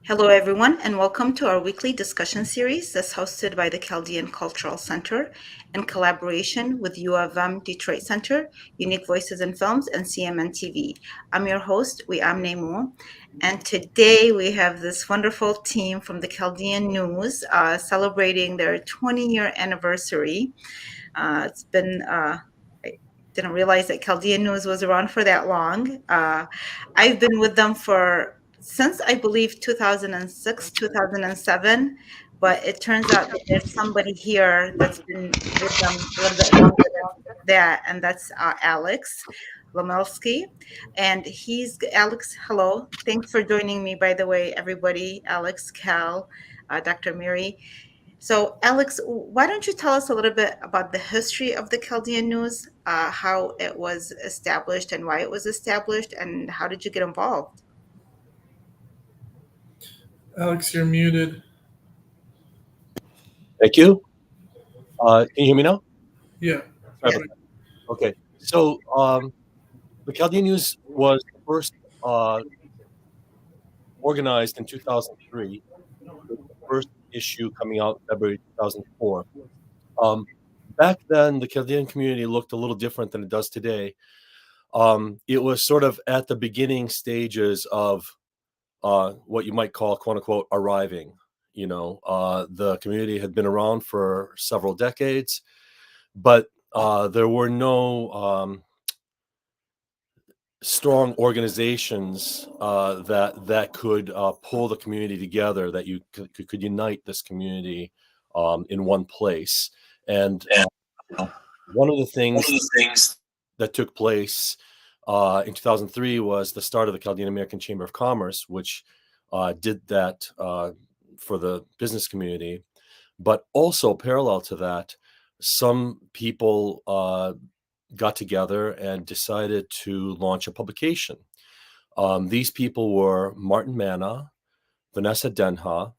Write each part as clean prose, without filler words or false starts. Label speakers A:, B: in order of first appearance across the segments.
A: Hello, everyone, and welcome to our weekly discussion series that's hosted by the Chaldean Cultural Center in collaboration with U of M Detroit Center, Unique Voices in Films, and CMN TV. I'm your host, am Nemo, and today we have this wonderful team from the Chaldean News celebrating their 20-year anniversary. It's been I didn't realize that Chaldean News was around for that long. I've been with them since I believe 2006, 2007, but it turns out that there's somebody here that's been with them a little bit longer than that, and that's Alex Lomelsky. And Alex, hello. Thanks for joining me, by the way, everybody. Alex, Cal, Dr. Mary. So, Alex, why don't you tell us a little bit about the history of the Chaldean News, how it was established and why it was established, and how did you get involved?
B: Alex, you're muted.
C: Thank you. Can you hear me now?
B: Yeah.
C: Sorry about that. Okay. So the Chaldean News was first organized in 2003, with the first issue coming out in February 2004. Back then, the Chaldean community looked a little different than it does today. It was sort of at the beginning stages of what you might call, quote unquote, arriving. The community had been around for several decades, but there were no strong organizations that could pull the community together, that you could unite this community in one place. And one of the things that took place in 2003 was the start of the Chaldean American Chamber of Commerce, which did that for the business community. But also parallel to that, some people got together and decided to launch a publication. These people were Martin Manna, Vanessa Denha,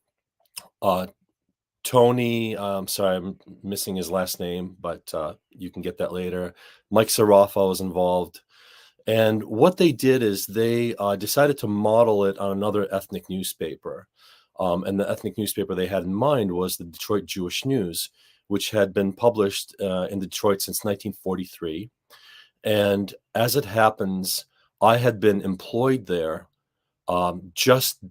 C: Tony, sorry, I'm missing his last name, but you can get that later. Mike Sarafa was involved. And what they did is they decided to model it on another ethnic newspaper. And the ethnic newspaper they had in mind was the Detroit Jewish News, which had been published in Detroit since 1943. And as it happens, I had been employed there just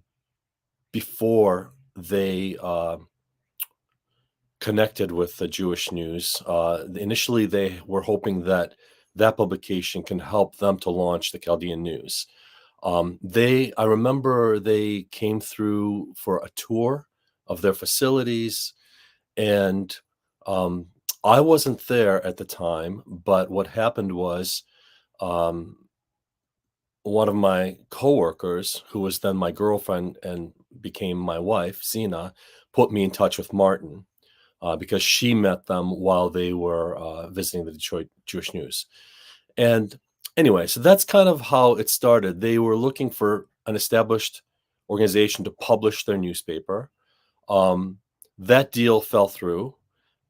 C: before they connected with the Jewish News. Initially, they were hoping that publication can help them to launch the Chaldean News. I remember they came through for a tour of their facilities, and I wasn't there at the time, but what happened was one of my coworkers, who was then my girlfriend and became my wife, Zena, put me in touch with Martin because she met them while they were visiting the Detroit Jewish News. And anyway, so that's kind of how it started. They were looking for an established organization to publish their newspaper. That deal fell through,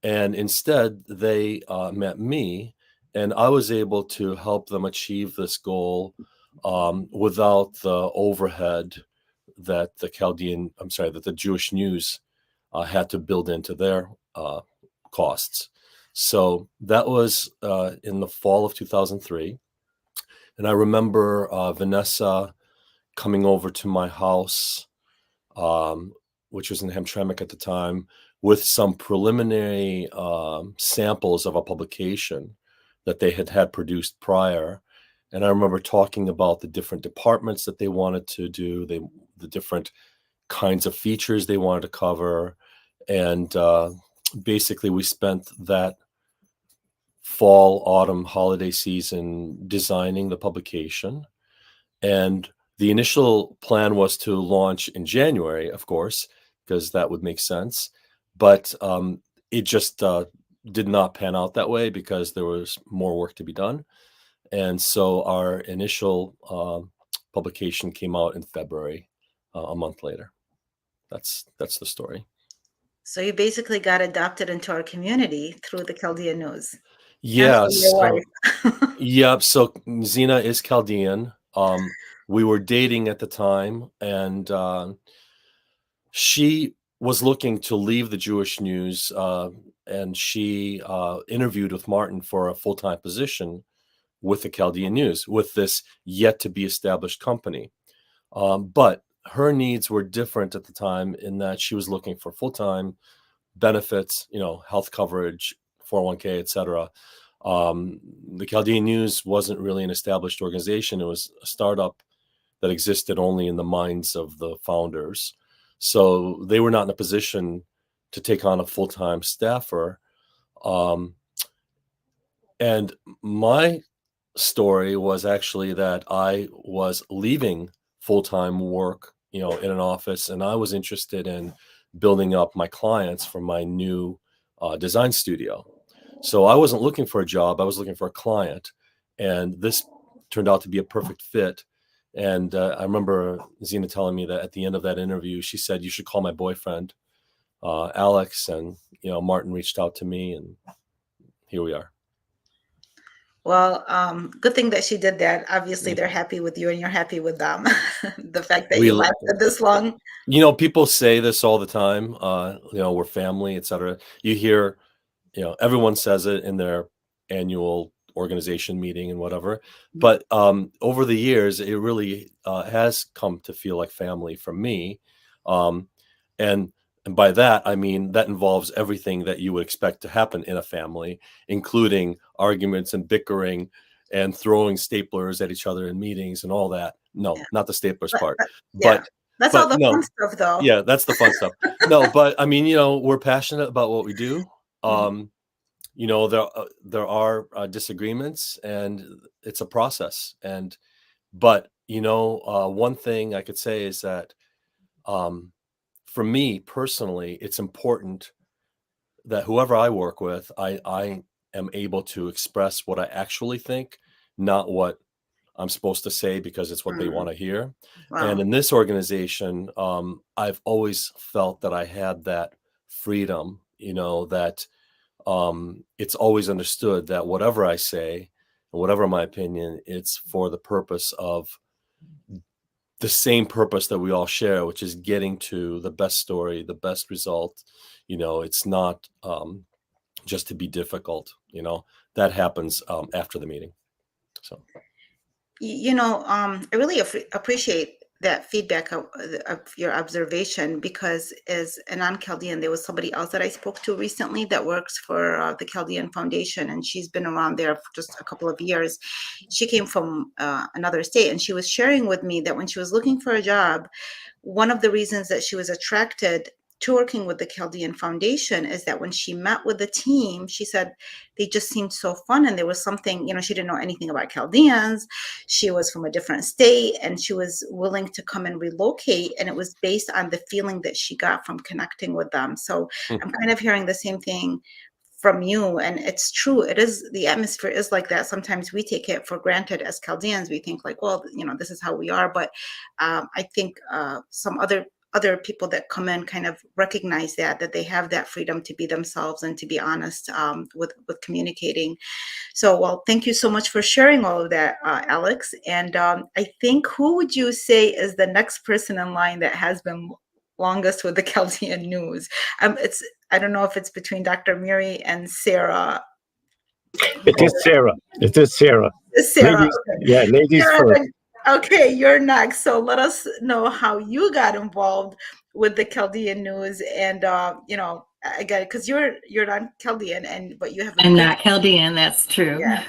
C: and instead they met me, and I was able to help them achieve this goal without the overhead that the Jewish News had to build into their costs. So that was in the fall of 2003. And I remember Vanessa coming over to my house, which was in Hamtramck at the time, with some preliminary samples of a publication that they had produced prior. And I remember talking about the different departments that they wanted to do, the different kinds of features they wanted to cover. And basically, we spent that fall, autumn, holiday season designing the publication. And the initial plan was to launch in January, of course, because that would make sense. But it just did not pan out that way because there was more work to be done. And so our initial publication came out in February, a month later. That's the story.
A: So you basically got adopted into our community through the Chaldean News.
C: Yeah. So Zena is Chaldean. We were dating at the time, and She was looking to leave the Jewish News, and she interviewed with Martin for a full-time position with the Chaldean News, with this yet to be established company. But her needs were different at the time in that she was looking for full-time benefits, health coverage, 401k, etc. The Chaldean News wasn't really an established organization. It was a startup that existed only in the minds of the founders. So they were not in a position to take on a full-time staffer. And my story was actually that I was leaving full-time work, in an office, and I was interested in building up my clients for my new design studio. So I wasn't looking for a job, I was looking for a client, and this turned out to be a perfect fit. And I remember Zena telling me that at the end of that interview, she said, "You should call my boyfriend, Alex." And, Martin reached out to me, and here we are.
A: Well, good thing that she did that. Obviously, they're happy with you and you're happy with them. The fact that you lasted this long.
C: People say this all the time, we're family, etc. You hear, everyone says it in their annual organization meeting and whatever. But over the years, it really has come to feel like family for me. And by that, I mean, that involves everything that you would expect to happen in a family, including arguments and bickering and throwing staplers at each other in meetings and all that. No, not the staplers part. But
A: that's all the fun stuff, though.
C: Yeah, that's the fun stuff. No, but I mean, we're passionate about what we do. There are disagreements, and it's a process. But one thing I could say is that for me personally, it's important that whoever I work with, I am able to express what I actually think, not what I'm supposed to say because it's what they want to hear.
A: Wow.
C: And in this organization, I've always felt that I had that freedom, that it's always understood that whatever I say, and whatever my opinion, it's for the purpose of the same purpose that we all share, which is getting to the best story, the best result. It's not just to be difficult, that happens after the meeting. So.
A: I really appreciate that feedback of your observation, because as a non-Chaldean, there was somebody else that I spoke to recently that works for the Chaldean Foundation, and she's been around there for just a couple of years. She came from another state, and she was sharing with me that when she was looking for a job, one of the reasons that she was attracted to working with the Chaldean Foundation is that when she met with the team, she said they just seemed so fun, and there was something, she didn't know anything about Chaldeans. She was from a different state, and she was willing to come and relocate, and it was based on the feeling that she got from connecting with them. So I'm kind of hearing the same thing from you, and it's true. It is, the atmosphere is like that. Sometimes we take it for granted as Chaldeans. We think like, well, this is how we are. But I think some other people that come in kind of recognize that they have that freedom to be themselves and to be honest with communicating. So, well, thank you so much for sharing all of that, Alex. And I think, who would you say is the next person in line that has been longest with the Chaldean News? I don't know if it's between Dr. Miri and Sarah.
D: It is Sarah.
A: Sarah.
D: Ladies,
A: Okay.
D: yeah, ladies
A: Sarah,
D: first.
A: Okay, you're next. So let us know how you got involved with the Chaldean News, and again, because you're not Chaldean, but you have.
E: I'm not Chaldean. That's true.
A: Yeah.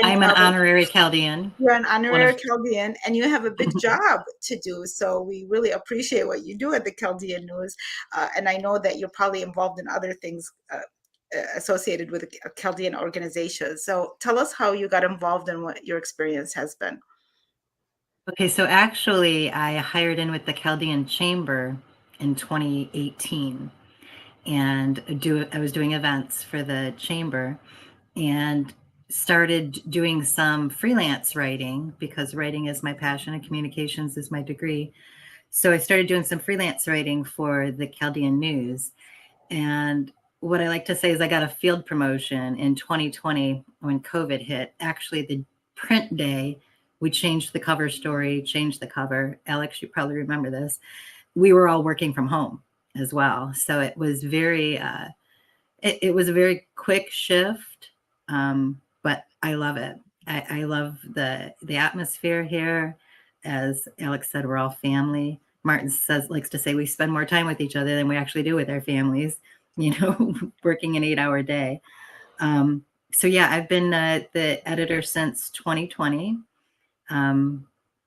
E: I'm an honorary Chaldean.
A: You're an honorary Chaldean, and you have a big job to do. So we really appreciate what you do at the Chaldean News, and I know that you're probably involved in other things associated with a Chaldean organization. So tell us how you got involved and what your experience has been.
E: Okay, so actually I hired in with the Chaldean Chamber in 2018, and I was doing events for the chamber, and started doing some freelance writing, because writing is my passion and communications is my degree. So I started doing some freelance writing for the Chaldean News. And what I like to say is I got a field promotion in 2020 when COVID hit. Actually, the print day, we changed the cover story, changed the cover. Alex, you probably remember this. We were all working from home. as well. So it was very, it was a very quick shift, but I love it. I love the atmosphere here. As Alex said, we're all family. Martin likes to say we spend more time with each other than we actually do with our families, working an 8-hour day. So yeah, I've been the editor since 2020. I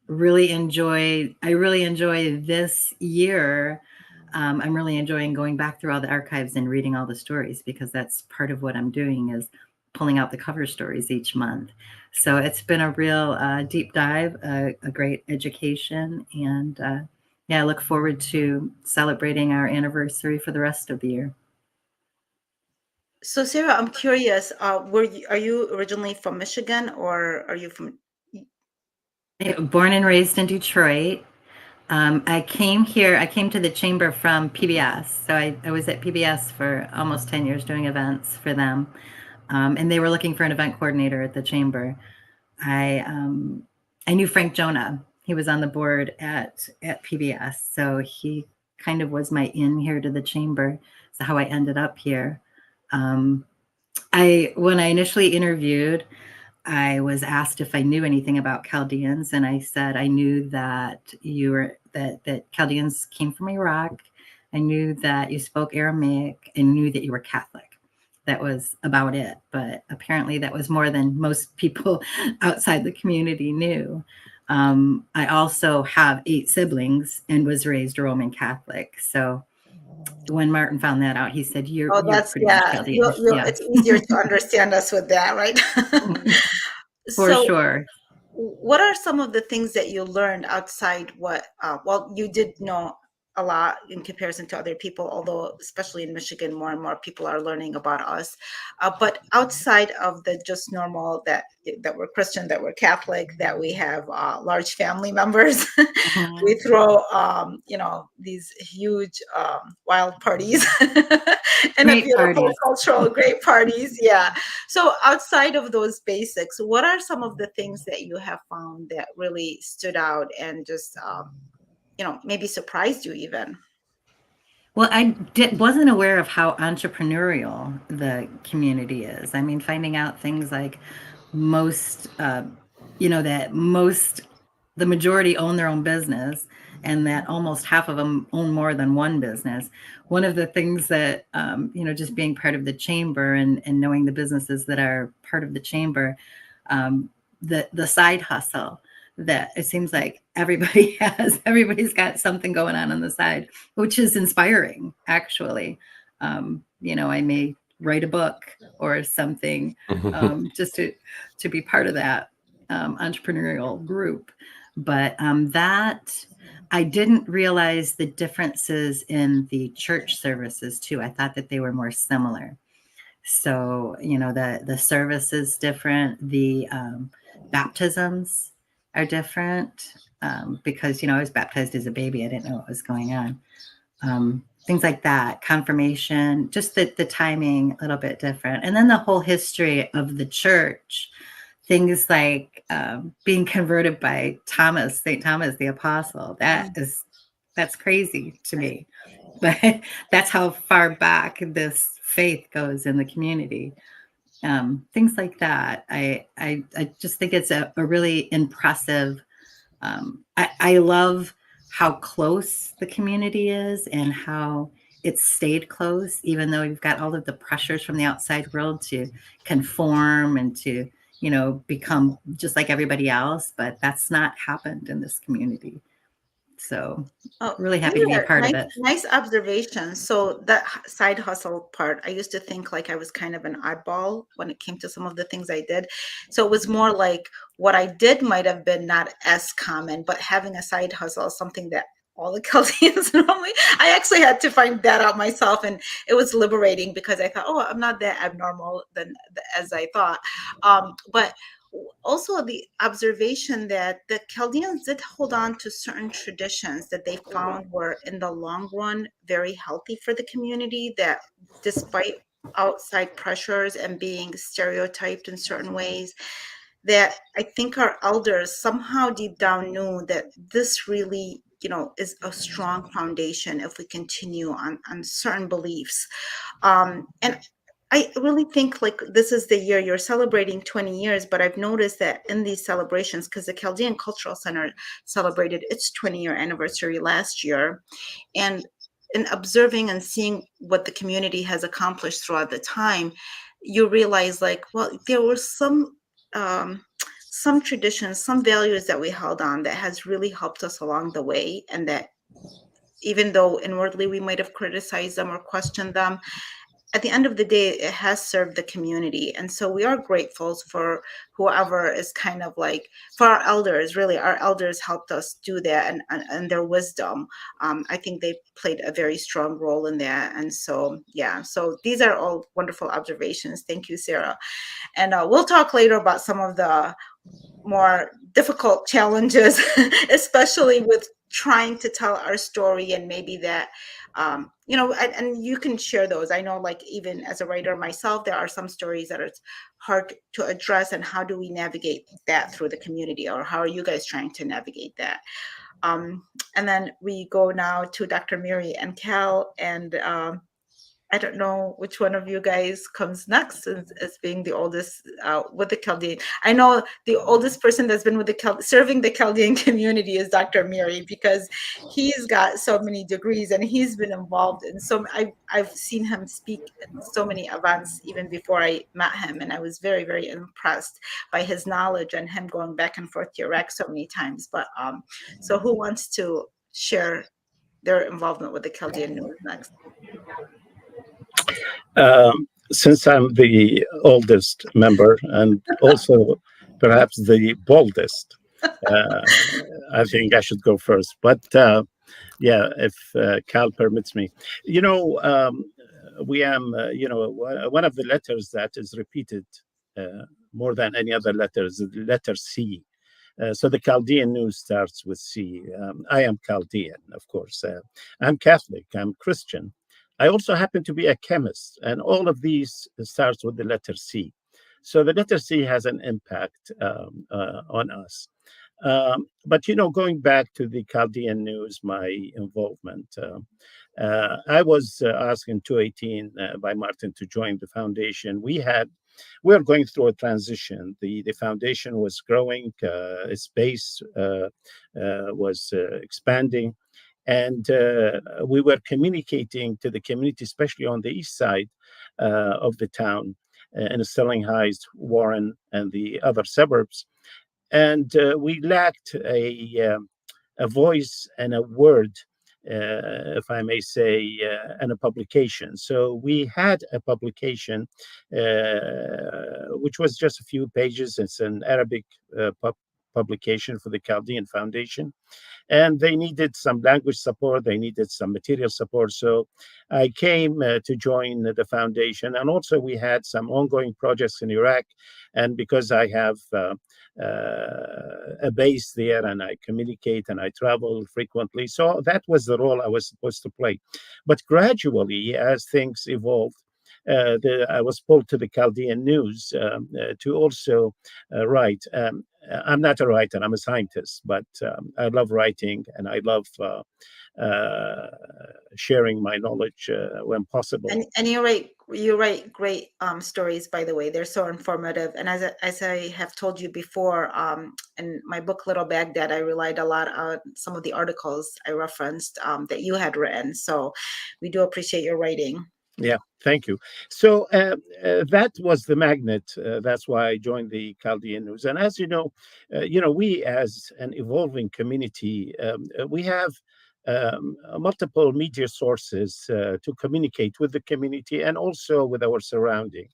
E: really enjoy this year. I'm really enjoying going back through all the archives and reading all the stories, because that's part of what I'm doing, is pulling out the cover stories each month. So it's been a real deep dive, a great education. And yeah, I look forward to celebrating our anniversary for the rest of the year.
A: So Sarah, I'm curious, are you originally from Michigan, or are you from?
E: Born and raised in Detroit. I came to the chamber from PBS. So I was at PBS for almost 10 years doing events for them. And they were looking for an event coordinator at the chamber. I knew Frank Jonah. He was on the board at PBS. So he kind of was my in here to the chamber. So how I ended up here. When I initially interviewed, I was asked if I knew anything about Chaldeans, and I said I knew that that Chaldeans came from Iraq. I knew that you spoke Aramaic, and knew that you were Catholic. That was about it. But apparently that was more than most people outside the community knew. I also have 8 siblings and was raised Roman Catholic. So when Martin found that out, he said, you're
A: That's,
E: pretty much Chaldean. Yeah.
A: it's easier to understand us with that, right?
E: For
A: So
E: sure.
A: what are some of the things that you learned outside well, you did know a lot in comparison to other people, although especially in Michigan, more and more people are learning about us. But outside of the just normal that we're Christian, that we're Catholic, that we have large family members, we throw, these huge wild parties and
E: Great
A: a beautiful
E: parties.
A: cultural, great parties. Yeah. So outside of those basics, what are some of the things that you have found that really stood out and just, maybe surprised you even?
E: Well, wasn't aware of how entrepreneurial the community is. I mean, finding out things like most, the majority own their own business, and that almost half of them own more than one business. One of the things that, just being part of the chamber and knowing the businesses that are part of the chamber, the side hustle that it seems like everybody's got something going on the side, which is inspiring, actually. I may write a book or something, just to be part of that entrepreneurial group. But that I didn't realize the differences in the church services too. I thought that they were more similar. So, the service is different. The baptisms are different, because, I was baptized as a baby. I didn't know what was going on. Things like that, confirmation, just the timing a little bit different. And then the whole history of the church, things like being converted by St. Thomas the Apostle. That's crazy to me. But that's how far back this faith goes in the community. Things like that. I just think it's a really impressive. I love how close the community is and how it's stayed close, even though you've got all of the pressures from the outside world to conform and to, become just like everybody else. But that's not happened in this community. So really happy to be a part of it.
A: Nice observation. So that side hustle part, I used to think like I was kind of an oddball when it came to some of the things I did. So it was more like what I did might have been not as common, but having a side hustle is something that all the Chaldeans normally. I actually had to find that out myself, and it was liberating because I thought, oh, I'm not that abnormal as I thought. But also the observation that the Chaldeans did hold on to certain traditions that they found were in the long run very healthy for the community, that despite outside pressures and being stereotyped in certain ways, that I think our elders somehow deep down knew that this really is a strong foundation if we continue on certain beliefs. And I really think like this is the year you're celebrating 20 years, but I've noticed that in these celebrations, because the Chaldean Cultural Center celebrated its 20-year anniversary last year, and in observing and seeing what the community has accomplished throughout the time, you realize like, well, there were some traditions, some values that we held on that has really helped us along the way, and that even though inwardly we might have criticized them or questioned them, at the end of the day, it has served the community. And so we are grateful for whoever is kind of like, for our elders, really, our elders helped us do that, and their wisdom. I think they played a very strong role in that. And so, yeah, so these are all wonderful observations. Thank you, Sarah. And we'll talk later about some of the more difficult challenges, especially with trying to tell our story, and maybe that and you can share those. I know, like, even as a writer myself, there are some stories that are hard to address, and how do we navigate that through the community, or how are you guys trying to navigate that? And then we go now to Dr. Miri and Cal, and I don't know which one of you guys comes next as being the oldest with the Chaldean. I know the oldest person that's been with the serving the Chaldean community is Dr. Miri, because he's got so many degrees and he's been involved in I've seen him speak at so many events even before I met him, and I was very, very impressed by his knowledge and him going back and forth to Iraq so many times. But so who wants to share their involvement with the Chaldean news next?
D: Since I'm the oldest member and also perhaps the boldest, I think I should go first. But yeah, if Cal permits me. We am, one of the letters that is repeated more than any other letter is the letter C. So the Chaldean news starts with C. I am Chaldean, of course. I'm Catholic. I'm Christian. I also happen to be a chemist, and all of these starts with the letter C. So the letter C has an impact on us. But, going back to the Chaldean news, my involvement, I was asked in 2018 by Martin to join the foundation. We were going through a transition. The foundation was growing, its base was expanding. And we were communicating to the community, especially on the east side of the town, in Sterling Heights, Warren, and the other suburbs. And we lacked a voice and a word, if I may say, and a publication. So we had a publication, which was just a few pages. It's an Arabic publication for the Chaldean Foundation. And they needed some language support. They needed some material support. So I came to join the foundation. And also we had some ongoing projects in Iraq. And because I have a base there and I communicate and I travel frequently, so that was the role I was supposed to play. But gradually, as things evolved, I was pulled to the Chaldean news to also write. I'm not a writer, I'm a scientist, but I love writing and I love sharing my knowledge when possible.
A: And you write great stories, by the way. They're so informative. And as I have told you before, in my book Little Baghdad, I relied a lot on some of the articles I referenced that you had written. So we do appreciate your writing.
D: Yeah, thank you. So that was the magnet. That's why I joined the Chaldean News. And as you know, we as an evolving community, we have multiple media sources to communicate with the community and also with our surrounding.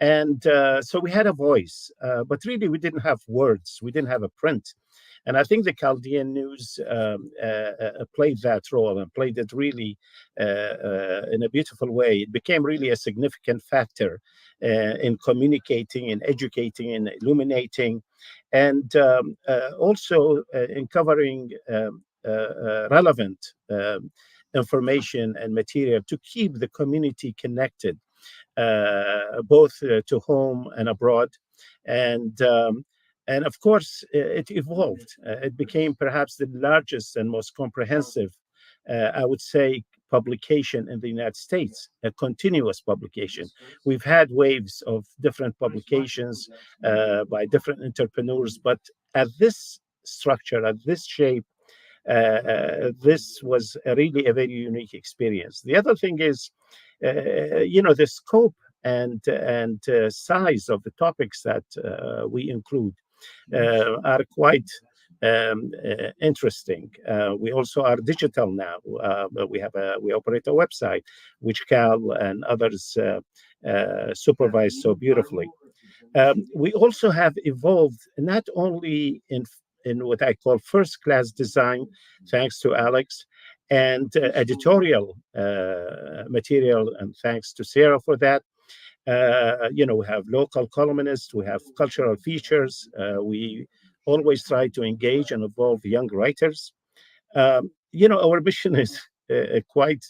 D: And so we had a voice, but really we didn't have words. We didn't have a print. And I think the Chaldean News played that role and played it really in a beautiful way. It became really a significant factor in communicating, in educating, in illuminating, and also in covering relevant information and material to keep the community connected, both to home and abroad. And And of course, it evolved. It became perhaps the largest and most comprehensive, I would say, publication in the United States, a continuous publication. We've had waves of different publications by different entrepreneurs, but at this structure, at this shape, this was really a very unique experience. The other thing is, the scope and size of the topics that we include are quite interesting. We also are digital now. We operate a website, which Cal and others supervise so beautifully. We also have evolved not only in what I call first class design, thanks to Alex, and editorial material, and thanks to Sarah for that. We have local columnists, we have cultural features. We always try to engage and involve young writers. Our mission is quite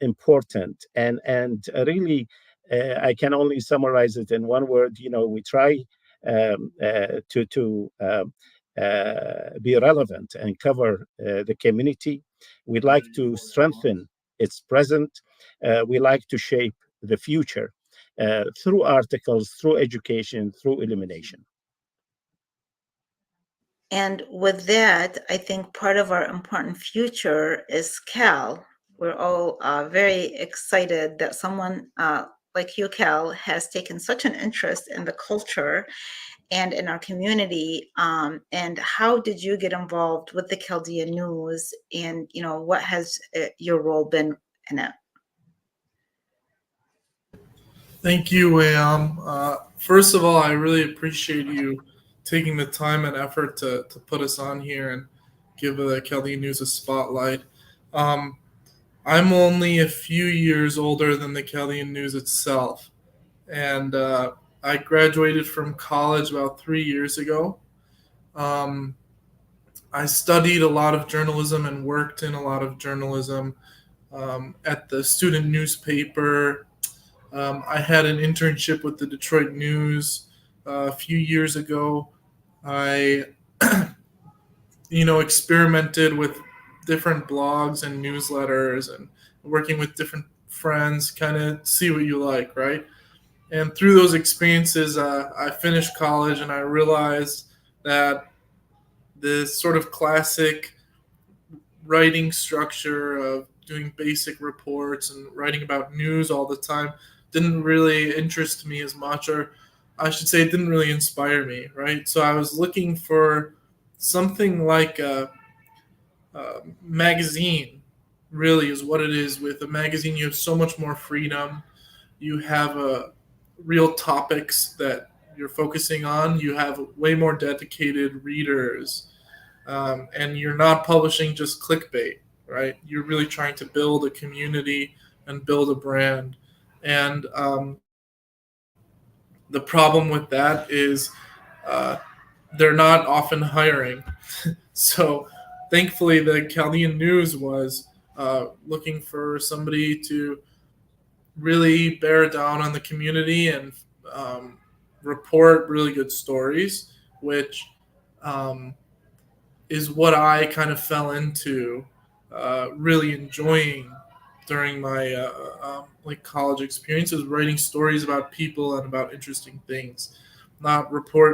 D: important, and really, I can only summarize it in one word. We try to be relevant and cover the community. We'd like to strengthen its present. We like to shape the future through articles, through education, through illumination.
A: And with that, I think part of our important future is Cal. We're all very excited that someone like you, Cal, has taken such an interest in the culture and in our community. And how did you get involved with the Chaldean News? And what has your role been in it?
B: Thank you, Wayam. First of all, I really appreciate you taking the time and effort to put us on here and give the Chaldean News a spotlight. I'm only a few years older than the Chaldean News itself, and I graduated from college about 3 years ago. I studied a lot of journalism and worked in a lot of journalism at the student newspaper. I had an internship with the Detroit News a few years ago. I, experimented with different blogs and newsletters and working with different friends, kind of see what you like, right? And through those experiences, I finished college and I realized that this sort of classic writing structure of doing basic reports and writing about news all the time didn't really interest me as much, or I should say it didn't really inspire me, right? So I was looking for something like a magazine, really is what it is. With a magazine, you have so much more freedom. You have real topics that you're focusing on. You have way more dedicated readers. And you're not publishing just clickbait, right? You're really trying to build a community and build a brand. And the problem with that is they're not often hiring. So thankfully, the Chaldean News was looking for somebody to really bear down on the community and report really good stories, which is what I kind of fell into really enjoying during my college experiences, writing stories about people and about interesting things, not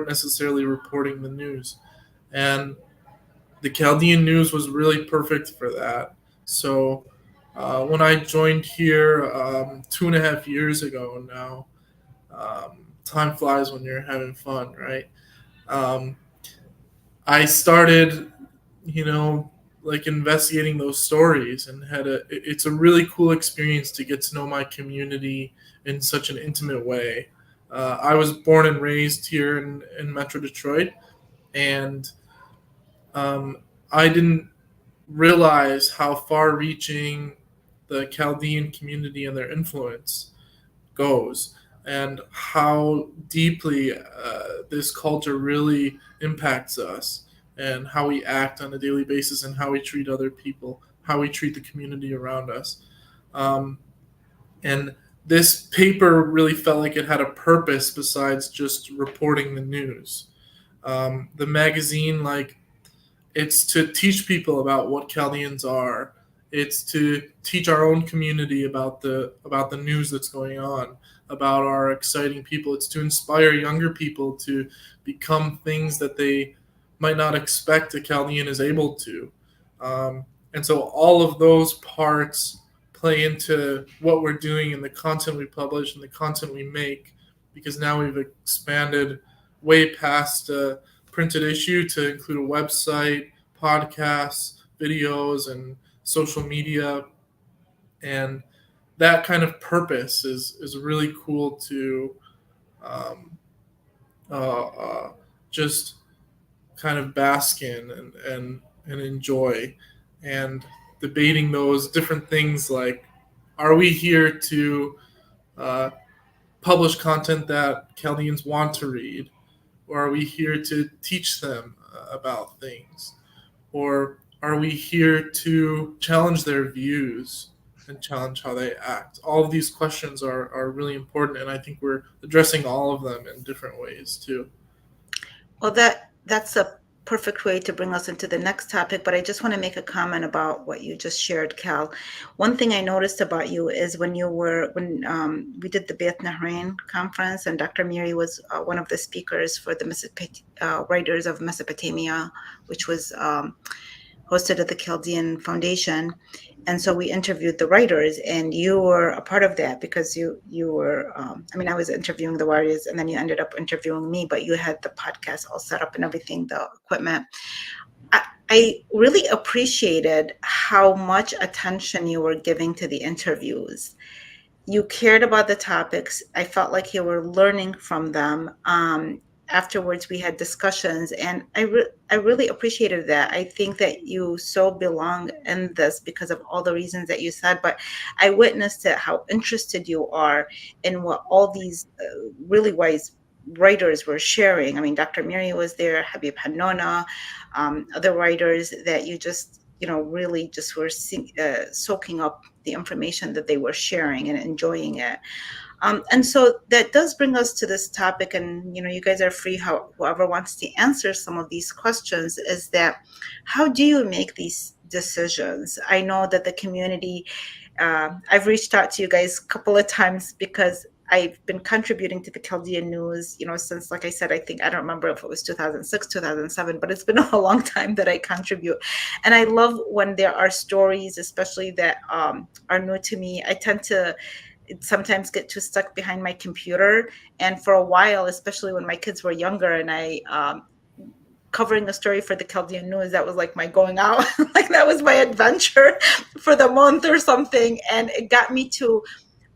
B: necessarily reporting the news. And the Chaldean News was really perfect for that. So when I joined here 2.5 years ago now, time flies when you're having fun, right? I started, investigating those stories, and it's a really cool experience to get to know my community in such an intimate way. I was born and raised here in Metro Detroit, and I didn't realize how far reaching the Chaldean community and their influence goes, and how deeply this culture really impacts us, and how we act on a daily basis, and how we treat other people, how we treat the community around us. And this paper really felt like it had a purpose besides just reporting the news. The magazine, like, it's to teach people about what Chaldeans are. It's to teach our own community about the news that's going on, about our exciting people. It's to inspire younger people to become things that they might not expect a Chaldean is able to. And so all of those parts play into what we're doing and the content we publish and the content we make, because now we've expanded way past a printed issue to include a website, podcasts, videos, and social media. And that kind of purpose is really cool to um, just kind of bask in and enjoy, and debating those different things, like, are we here to uh, publish content that Chaldeans want to read, or are we here to teach them about things, or are we here to challenge their views and challenge how they act? All of these questions are really important, and I think we're addressing all of them in different ways too.
A: Well, that's a perfect way to bring us into the next topic, but I just want to make a comment about what you just shared, Cal. One thing I noticed about you is when we did the Beth Nahrain conference, and Dr. Miri was one of the speakers for the Writers of Mesopotamia, which was hosted at the Chaldean Foundation. And so we interviewed the writers, and you were a part of that because you were, I was interviewing the writers, and then you ended up interviewing me, but you had the podcast all set up and everything, the equipment. I really appreciated how much attention you were giving to the interviews. You cared about the topics. I felt like you were learning from them. Afterwards, we had discussions, and I really appreciated that. I think that you so belong in this because of all the reasons that you said, but I witnessed it, how interested you are in what all these really wise writers were sharing. I mean, Dr. Miri was there, Habib Hannona, other writers that you just, really just were soaking up the information that they were sharing and enjoying it. And so that does bring us to this topic, and you guys are free, whoever wants to answer some of these questions, is that how do you make these decisions? I know that the community, I've reached out to you guys a couple of times because I've been contributing to the Chaldean News, since, like I said, I don't remember if it was 2006, 2007, but it's been a long time that I contribute. And I love when there are stories, especially that are new to me. I tend to sometimes get too stuck behind my computer. And for a while, especially when my kids were younger and I covering a story for the Chaldean News, that was like my going out, like that was my adventure for the month or something. And it got me to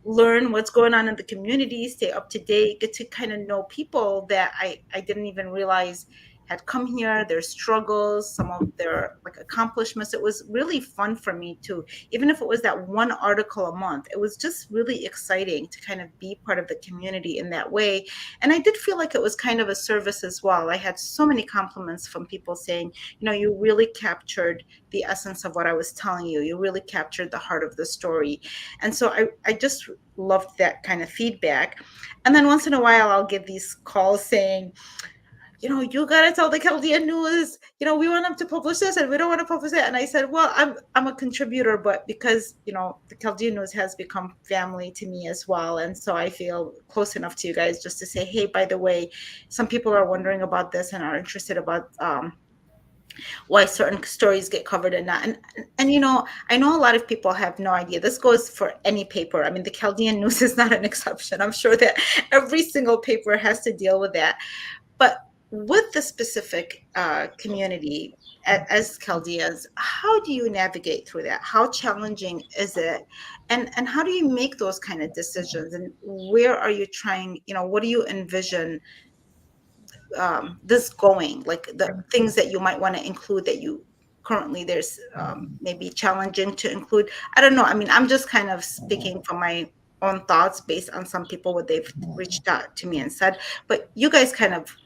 A: learn what's going on in the community, stay up to date, get to kind of know people that I didn't even realize had come here, their struggles, some of their accomplishments. It was really fun for me to, even if it was that one article a month, it was just really exciting to kind of be part of the community in that way. And I did feel like it was kind of a service as well. I had so many compliments from people saying, you really captured the essence of what I was telling you. You really captured the heart of the story. And so I just loved that kind of feedback. And then once in a while, I'll get these calls saying, you got to tell the Chaldean News, we want them to publish this and we don't want to publish it. And I said, well, I'm a contributor, but because, the Chaldean News has become family to me as well. And so I feel close enough to you guys just to say, hey, by the way, some people are wondering about this and are interested about why certain stories get covered and not. And I know a lot of people have no idea. This goes for any paper. I mean, the Chaldean News is not an exception. I'm sure that every single paper has to deal with that. But with the specific community as Chaldeans, how do you navigate through that? How challenging is it? And how do you make those kind of decisions? And where are you trying, what do you envision this going? Like the things that you might want to include that you currently there's maybe challenging to include. I don't know. I mean, I'm just kind of speaking from my own thoughts based on some people, what they've reached out to me and said, but you guys kind of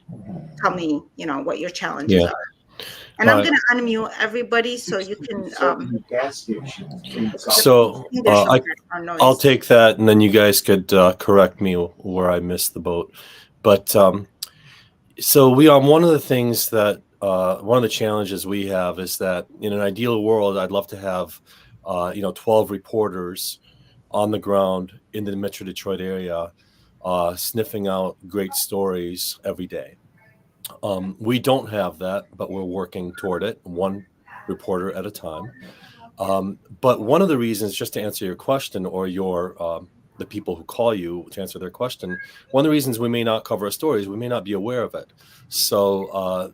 A: tell me, what your challenges are. And I'm going to unmute everybody so you can.
C: I'll take that, and then you guys could correct me where I missed the boat. But So one of the things that one of the challenges we have is that in an ideal world, I'd love to have 12 reporters on the ground in the Metro Detroit area, sniffing out great stories every day. We don't have that, but we're working toward it, one reporter at a time. But one of the reasons, just to answer your question, or the people who call you to answer their question, one of the reasons we may not cover a story is we may not be aware of it. So,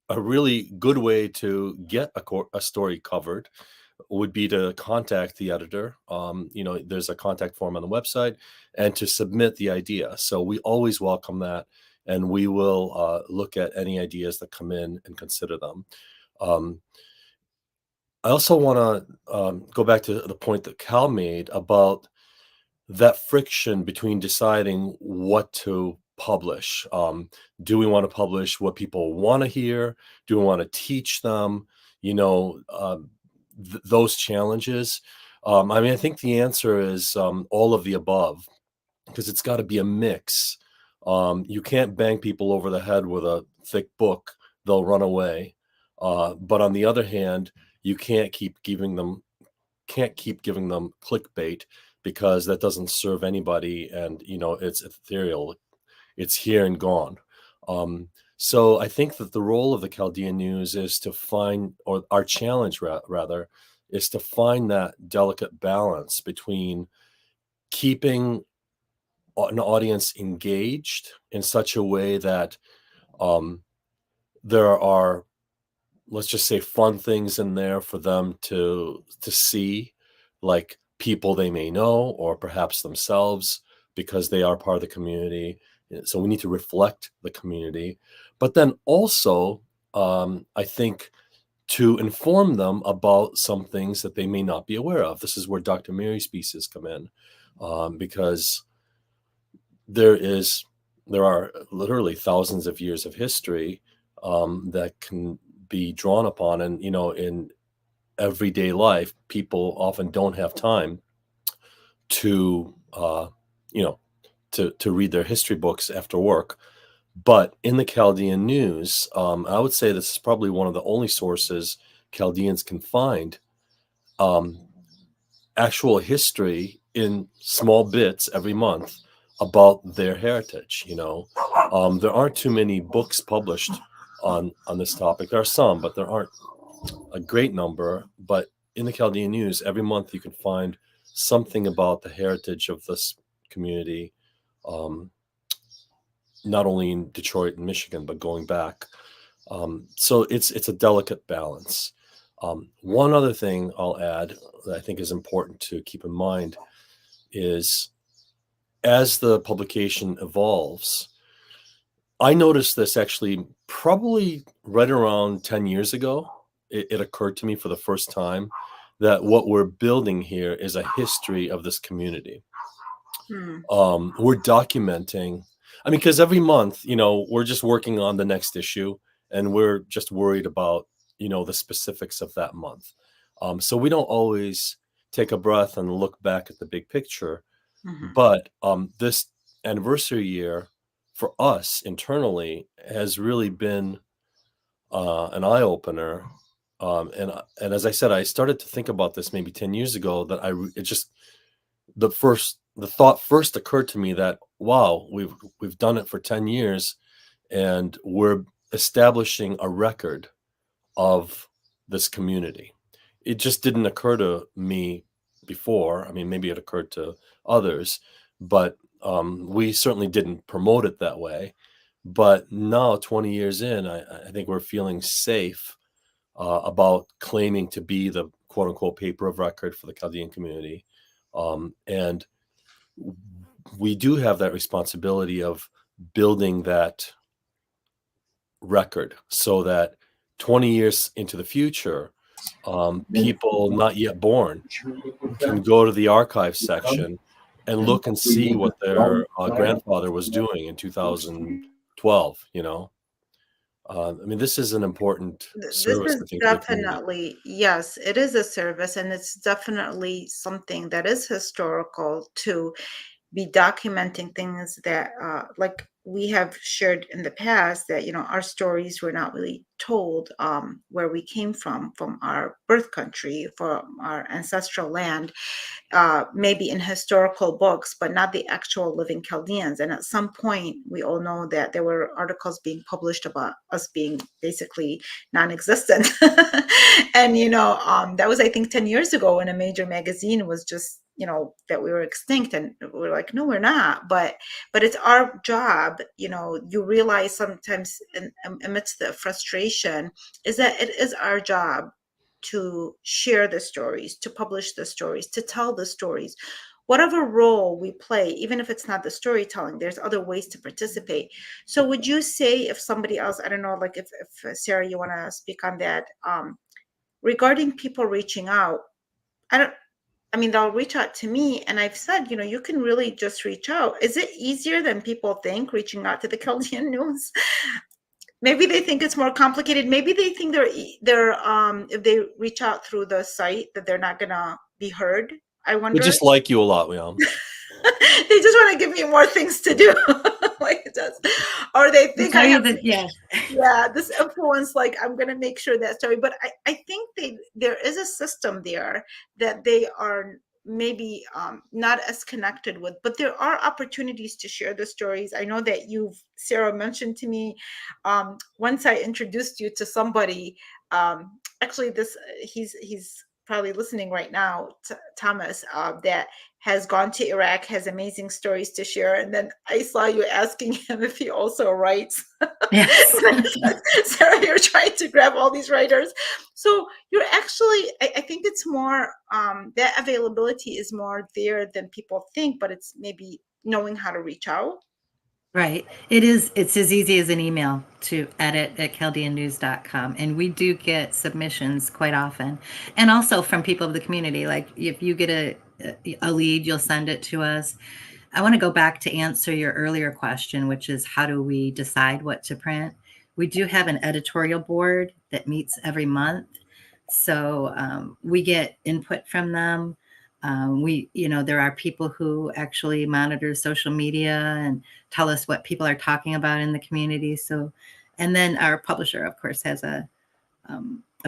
C: a really good way to get a story covered would be to contact the editor. There's a contact form on the website, and to submit the idea. So we always welcome that, and we will look at any ideas that come in and consider them. I also want to go back to the point that Cal made about that friction between deciding what to publish. Do we want to publish what people want to hear? Do we want to teach them? Those challenges. I think the answer is all of the above, because it's got to be a mix. You can't bang people over the head with a thick book; they'll run away. But on the other hand, you can't keep giving them clickbait, because that doesn't serve anybody, and it's ethereal. It's here and gone. So I think that the role of the Chaldean News is to find, or our challenge rather, is to find that delicate balance between keeping an audience engaged in such a way that there are, let's just say, fun things in there for them to see, like people they may know, or perhaps themselves, because they are part of the community. So we need to reflect the community, but then also, I think, to inform them about some things that they may not be aware of. This is where Dr. Mary's pieces come in, because there are literally thousands of years of history that can be drawn upon, and in everyday life, people often don't have time to to read their history books after work. But in the Chaldean News, I would say this is probably one of the only sources Chaldeans can find actual history in small bits every month about their heritage. There aren't too many books published on this topic. There are some, but there aren't a great number. But in the Chaldean News, every month you can find something about the heritage of this community, not only in Detroit and Michigan, but going back. So it's a delicate balance. One other thing I'll add that I think is important to keep in mind is, as the publication evolves, I noticed this actually probably right around 10 years ago. It occurred to me for the first time that what we're building here is a history of this community. We're documenting, because every month, we're just working on the next issue, and we're just worried about, the specifics of that month. So we don't always take a breath and look back at the big picture. But this anniversary year for us internally has really been an eye opener. And as I said, I started to think about this maybe 10 years ago, that the thought first occurred to me that, wow, we've done it for 10 years, and we're establishing a record of this community. It just didn't occur to me before. Maybe it occurred to others, but we certainly didn't promote it that way. But now, 20 years in, I think we're feeling safe about claiming to be the quote unquote paper of record for the Chaldean community. And we do have that responsibility of building that record, so that 20 years into the future, people not yet born can go to the archive section and look and see what their grandfather was doing in 2012. This is an important
A: This
C: service,
A: is
C: I think, to the community.
A: definitely, yes, it is a service, and it's definitely something that is historical, to be documenting things that, like we have shared in the past that, our stories were not really told, where we came from our birth country, from our ancestral land, maybe in historical books, but not the actual living Chaldeans. And at some point, we all know that there were articles being published about us being basically non-existent. And, that was, I think, 10 years ago, when a major magazine was just, that we were extinct. And we're like, no, we're not. But it's our job, you realize sometimes amidst the frustration, is that it is our job to share the stories, to publish the stories, to tell the stories. Whatever role we play, even if it's not the storytelling, there's other ways to participate. So would you say, if somebody else, I don't know, like if Sarah, you want to speak on that, regarding people reaching out, they'll reach out to me, and I've said, you can really just reach out. Is it easier than people think, reaching out to the Chaldean News? Maybe they think it's more complicated. Maybe they think they're if they reach out through the site, that they're not gonna be heard. I wonder.
C: They just like you a lot, Liam.
A: They just want to give me more things to do, like it does, or they think I have. Yeah, this influence. Like, I'm gonna make sure that story. But I think there is a system there that they are maybe not as connected with, but there are opportunities to share the stories. I know that Sarah mentioned to me, once I introduced you to somebody, actually he's probably listening right now, Thomas, that has gone to Iraq, has amazing stories to share. And then I saw you asking him if he also writes.
E: Yes.
A: Sarah, you're trying to grab all these writers. So you're actually, I think it's more, that availability is more there than people think, but it's maybe knowing how to reach out.
E: Right. It's as easy as an email to edit@chaldeannews.com. And we do get submissions quite often. And also from people of the community. Like, if you get a lead, you'll send it to us. I want to go back to answer your earlier question, which is, how do we decide what to print? We do have an editorial board that meets every month. So we get input from them. There are people who actually monitor social media and tell us what people are talking about in the community. So, and then our publisher, of course, has a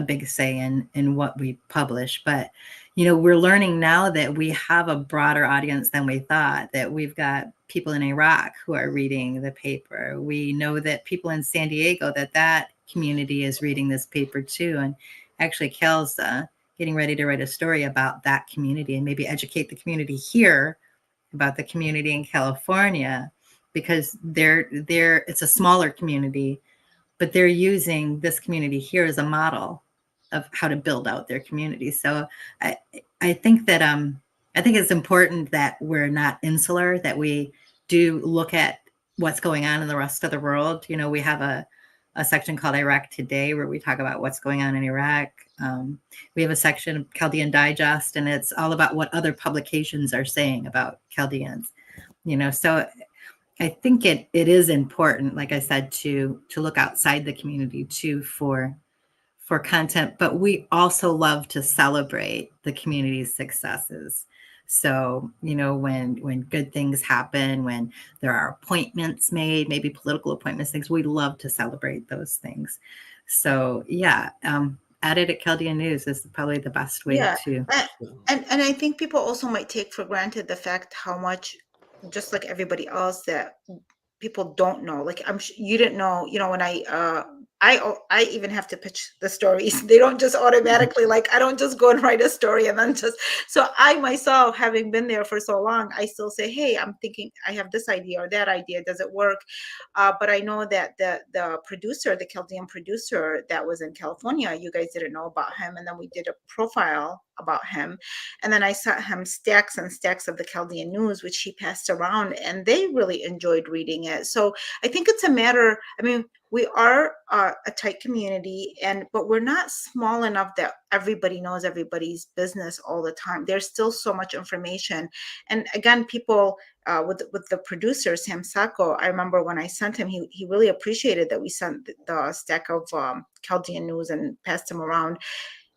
E: big say in what we publish. But, we're learning now that we have a broader audience than we thought, that we've got people in Iraq who are reading the paper. We know that people in San Diego, that community is reading this paper too. And actually, Cal's getting ready to write a story about that community and maybe educate the community here about the community in California, because it's a smaller community, but they're using this community here as a model of how to build out their community. So I think that I think it's important that we're not insular, that we do look at what's going on in the rest of the world. We have a section called Iraq Today, where we talk about what's going on in Iraq. We have a section of Chaldean Digest, and it's all about what other publications are saying about Chaldeans. So I think it is important, like I said, to look outside the community too for content, but we also love to celebrate the community's successes. So, when good things happen, when there are appointments made, maybe political appointments, things, we love to celebrate those things. So, yeah, edit at Chaldean News is probably the best way to.
A: And I think people also might take for granted the fact how much, just like everybody else, that people don't know. Like, you didn't know, when I even have to pitch the stories. They don't just automatically, like, I don't just go and write a story and then so I myself, having been there for so long, I still say, hey, I'm thinking I have this idea or that idea. Does it work? But I know that the producer, the Chaldean producer that was in California, you guys didn't know about him. And then we did a profile about him. And then I sent him stacks and stacks of the Chaldean News, which he passed around, and they really enjoyed reading it. So I think it's a matter, we are a tight community, but we're not small enough that everybody knows everybody's business all the time. There's still so much information. And again, people with the producer, Sam Sacco, I remember when I sent him, he really appreciated that we sent the stack of Chaldean News and passed him around.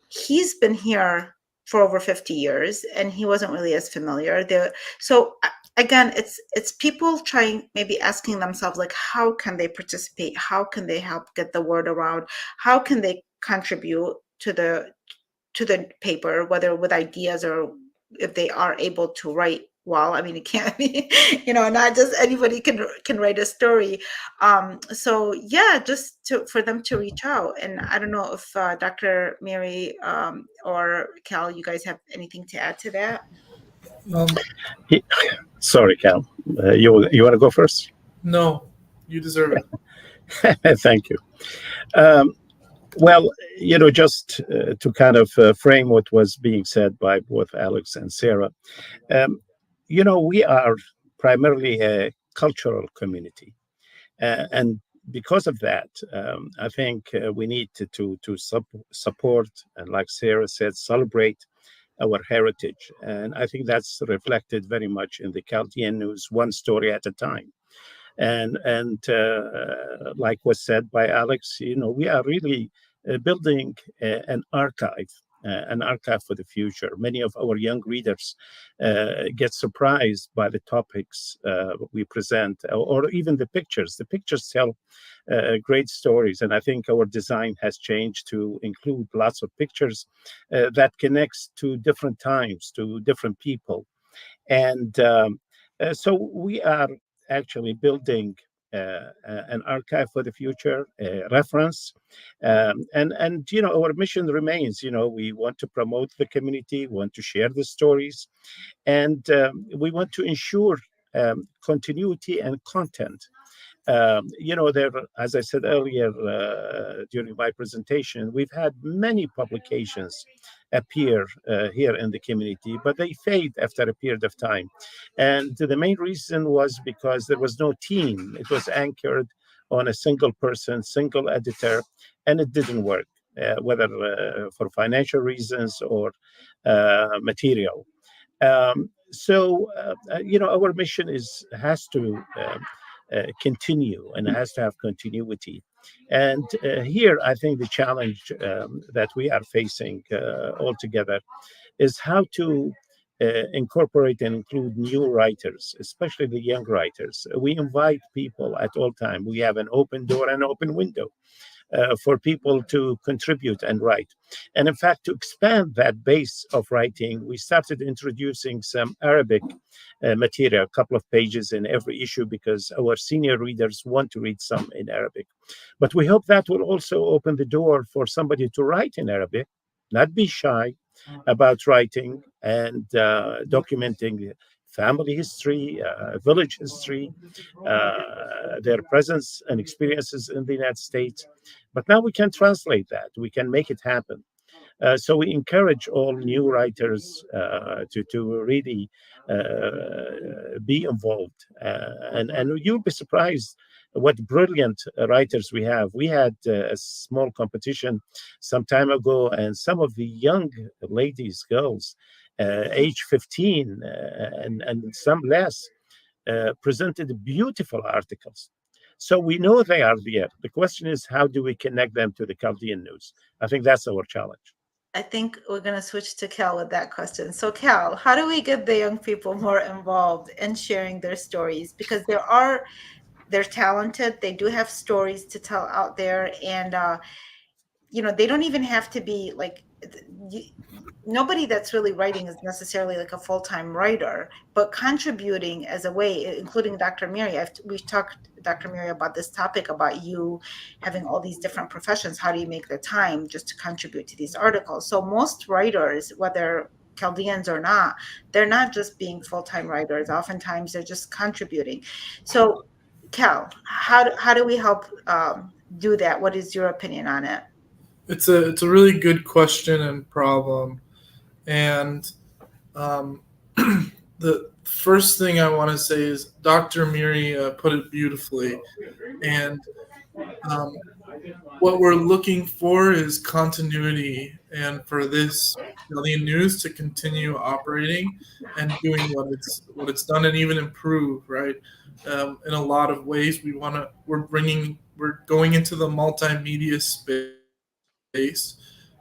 A: He's been here for over 50 years, and he wasn't really as familiar there. So again, it's people trying, maybe asking themselves, like, how can they participate? How can they help get the word around? How can they contribute to the paper, whether with ideas or if they are able to write well. I mean, it can't be, not just anybody can write a story. So yeah, just for them to reach out. And I don't know if Dr. Mary or Cal, you guys have anything to add to that?
B: Um,
D: Sorry, Cal. You want to go first?
B: no, you deserve it.
D: Thank you. Well, just to kind of frame what was being said by both Alex and Sarah, um, we are primarily a cultural community. And because of that, I think we need to support, and like Sarah said, celebrate our heritage. And I think that's reflected very much in the Chaldean News, one story at a time. And like was said by Alex, we are really building an archive for the future. Many of our young readers get surprised by the topics we present, or even the pictures. The pictures tell great stories, and I think our design has changed to include lots of pictures that connects to different times, to different people. And so we are actually building an archive for the future, a reference, and our mission remains. We want to promote the community, want to share the stories, and we want to ensure continuity and content. There, as I said earlier during my presentation, we've had many publications appear here in the community, but they fade after a period of time. And the main reason was because there was no team. It was anchored on a single person, single editor, and it didn't work, whether for financial reasons or material. Our mission has to continue, and it has to have continuity. And here, I think the challenge that we are facing altogether is how to incorporate and include new writers, especially the young writers. We invite people at all time. We have an open door and open window for people to contribute and write. And in fact, to expand that base of writing, we started introducing some Arabic material, a couple of pages in every issue, because our senior readers want to read some in Arabic. But we hope that will also open the door for somebody to write in Arabic, not be shy about writing and documenting family history, village history, their presence and experiences in the United States. But now we can translate that. We can make it happen. So we encourage all new writers to really be involved, and you'll be surprised what brilliant writers we have. We had a small competition some time ago, and some of the young ladies, girls, age 15 and some less, presented beautiful articles. So we know they are there. The question is, how do we connect them to the Chaldean News? I think that's our challenge.
A: I think we're going to switch to Cal with that question. So, Cal, how do we get the young people more involved in sharing their stories? Because they're talented, they do have stories to tell out there, and they don't even have to be like, nobody that's really writing is necessarily like a full-time writer, but contributing as a way, including Dr. Mary. We've talked, Dr. Mary, about this topic about you having all these different professions. How do you make the time just to contribute to these articles? So most writers, whether Chaldeans or not, they're not just being full-time writers. Oftentimes they're just contributing. So Cal, how do we help do that? What is your opinion on it?
B: It's a really good question and problem, and the first thing I want to say is Dr. Miri put it beautifully, and what we're looking for is continuity, and for this Chaldean News to continue operating and doing what it's done, and even improve. Right, in a lot of ways, we're going into the multimedia space.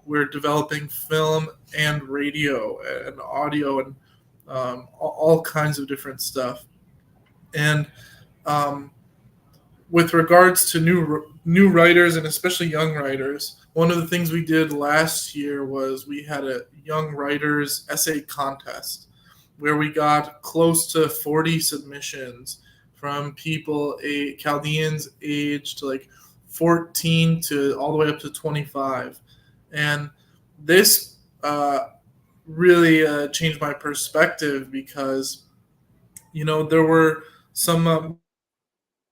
B: We're developing film and radio and audio and all kinds of different stuff. And um, with regards to new writers and especially young writers, one of the things we did last year was we had a young writers essay contest where we got close to 40 submissions from people, Chaldeans aged like 14 to all the way up to 25. And this really changed my perspective because, there were some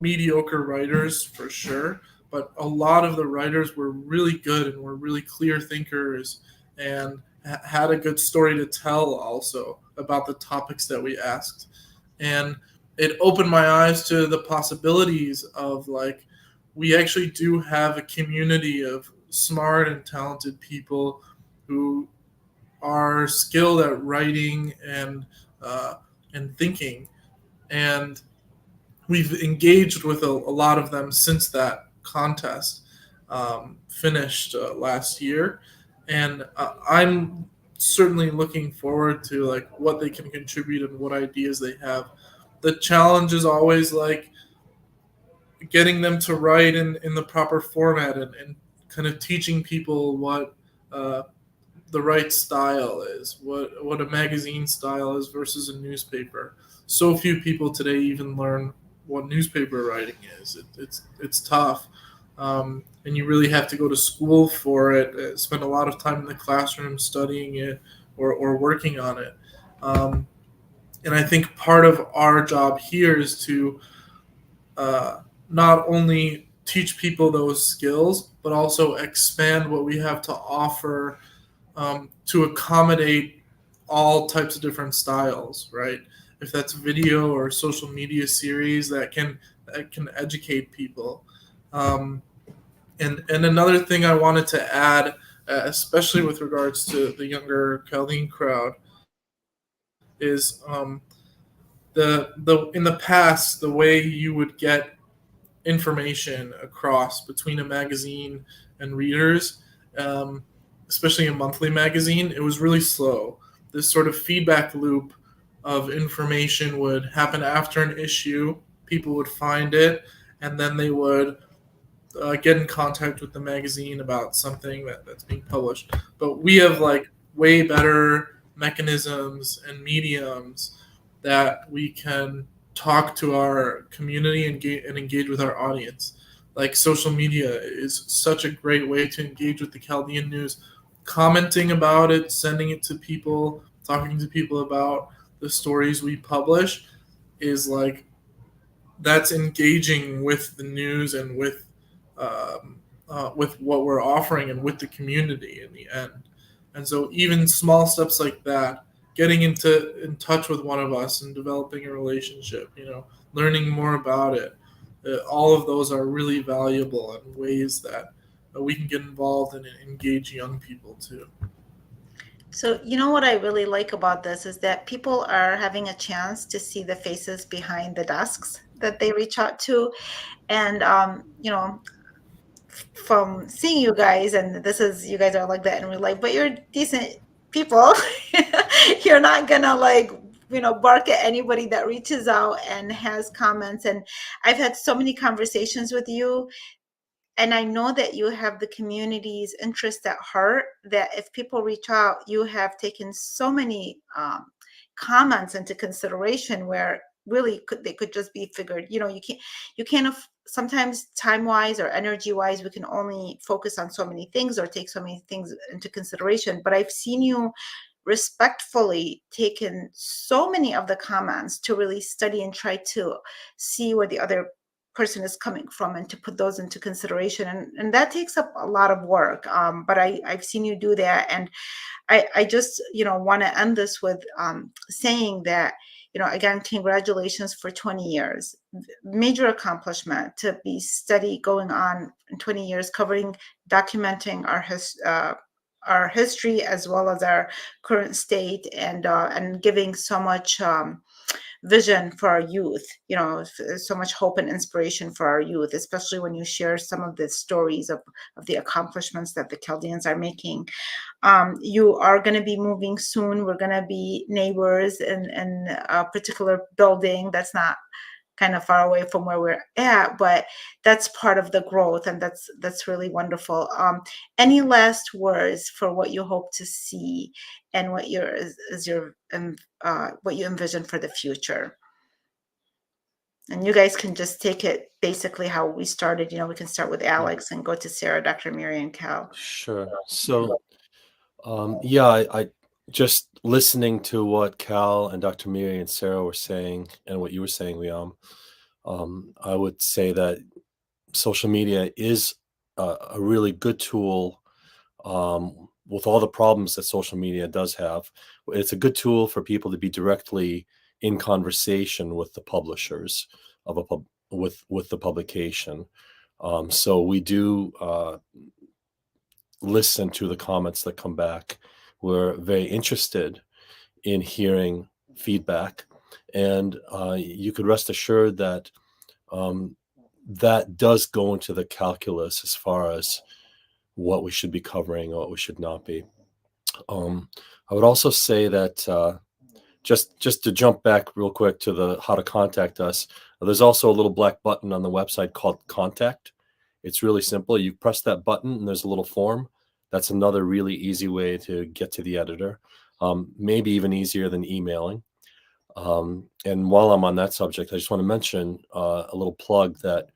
B: mediocre writers for sure, but a lot of the writers were really good and were really clear thinkers and had a good story to tell also about the topics that we asked. And it opened my eyes to the possibilities of like, we actually do have a community of smart and talented people who are skilled at writing and thinking. And we've engaged with a lot of them since that contest finished last year, and I'm certainly looking forward to like what they can contribute and what ideas they have. The challenge is always like getting them to write in the proper format and kind of teaching people what uh, the right style is, what a magazine style is versus a newspaper. So few people today even learn what newspaper writing is. It's tough, and you really have to go to school for it. Spend a lot of time in the classroom studying it or working on it. Um, and I think part of our job here is to uh, not only teach people those skills, but also expand what we have to offer to accommodate all types of different styles, right? If that's video or social media series that can educate people. Um, and another thing I wanted to add, especially with regards to the younger Chaldean crowd, is the in the past the way you would get information across between a magazine and readers, um, especially a monthly magazine, it was really slow. This sort of feedback loop of information would happen after an issue. People would find it, and then they would get in contact with the magazine about something that's being published. But we have like way better mechanisms and mediums that we can talk to our community and engage with our audience. Like social media is such a great way to engage with the Chaldean news, commenting about it, sending it to people, talking to people about the stories we publish is like that's engaging with the news and with what we're offering and with the community in the end. And so even small steps like that, getting in touch with one of us and developing a relationship, learning more about it, all of those are really valuable and ways that we can get involved and engage young people too.
A: So, what I really like about this is that people are having a chance to see the faces behind the desks that they reach out to. And, from seeing you guys, and you guys are like that in real life, but you're decent people. You're not gonna like, bark at anybody that reaches out and has comments. And I've had so many conversations with you, and I know that you have the community's interest at heart, that if people reach out, you have taken so many comments into consideration where really they could just be figured. You can't sometimes time wise or energy wise, we can only focus on so many things or take so many things into consideration. But I've seen you respectfully taken so many of the comments to really study and try to see where the other person is coming from and to put those into consideration, and that takes up a lot of work, but I've seen you do that. And I just want to end this with saying that, again, congratulations for 20 years. Major accomplishment to be steady going on in 20 years, covering, documenting our history as well as our current state, and giving so much vision for our youth, so much hope and inspiration for our youth, especially when you share some of the stories of the accomplishments that the Chaldeans are making. You are going to be moving soon. We're going to be neighbors in a particular building that's not kind of far away from where we're at, but that's part of the growth, and that's really wonderful. Any last words for what you hope to see and what what you envision for the future? And you guys can just take it basically how we started. We can start with Alex and go to Sarah, Dr. Mary, and Cal.
C: Sure. So, yeah, I just listening to what Cal and Dr. Miri and Sarah were saying and what you were saying, Liam, I would say that social media is a really good tool, with all the problems that social media does have. It's a good tool for people to be directly in conversation with the publishers of with the publication. So we do listen to the comments that come back. We're very interested in hearing feedback, and you could rest assured that that does go into the calculus as far as what we should be covering or what we should not be. I would also say that just to jump back real quick to the how to contact us, there's also a little black button on the website called Contact. It's really simple. You press that button and there's a little form. That's another really easy way to get to the editor, maybe even easier than emailing. And while I'm on that subject, I just want to mention a little plug that